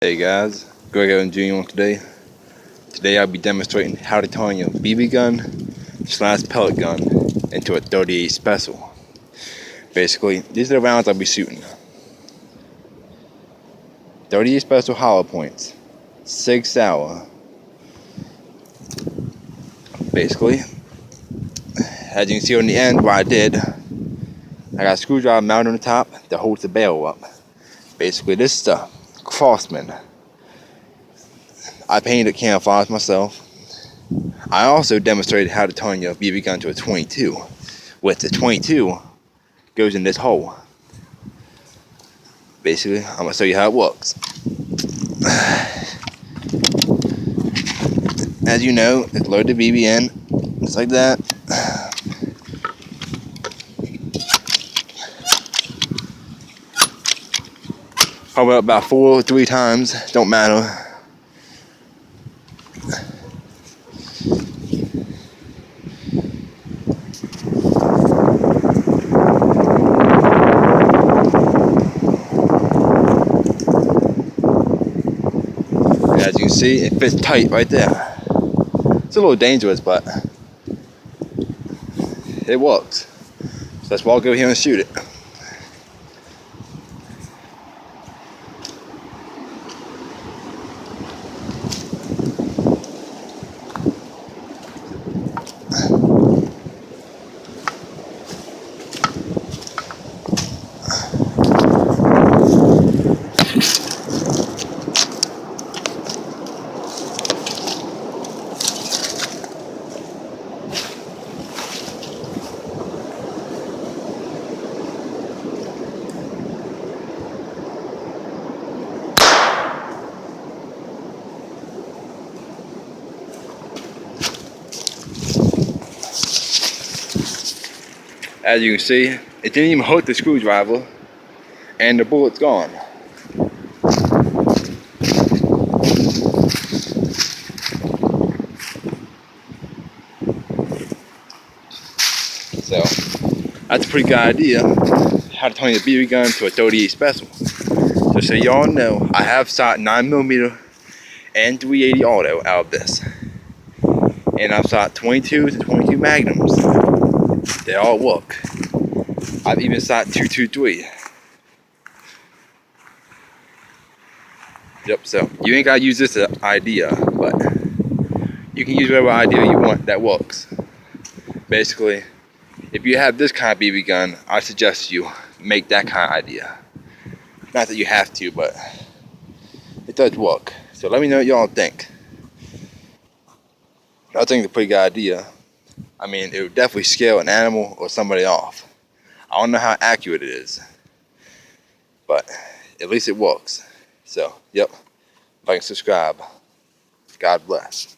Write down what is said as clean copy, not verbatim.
Hey guys, Greg Owen Jr. today. Today I'll be demonstrating how to turn your BB gun / pellet gun into a 38 special. Basically, these are the rounds I'll be shooting. 38 special hollow points, 6 Sauer. Basically, as you can see on the end what I did, I got a screwdriver mounted on the top that holds the barrel up. Basically, this is the Craftsman. I painted camouflage myself. I also demonstrated how to turn your BB gun to a 22, with the 22 goes in this hole. Basically, I'm going to show you how it works. As you know, it's load the BB in, just like that. Probably about 4 or 3 times, don't matter. As you can see, it fits tight right there. It's a little dangerous, but it works. So let's walk over here and shoot it. As you can see, it didn't even hurt the screwdriver, and the bullet's gone. So, that's a pretty good idea, how to turn your BB gun to a 38 special. So y'all know, I have shot 9mm and 380 auto out of this. And I've shot 22 to 22 magnums. They all work. I've even shot 223. Yep, so you ain't gotta use this idea, but you can use whatever idea you want that works. Basically, if you have this kind of BB gun, I suggest you make that kind of idea. Not that you have to, but it does work. So let me know what y'all think. I think it's a pretty good idea. I mean, it would definitely scare an animal or somebody off. I don't know how accurate it is, but at least it works. So, yep, like and subscribe. God bless.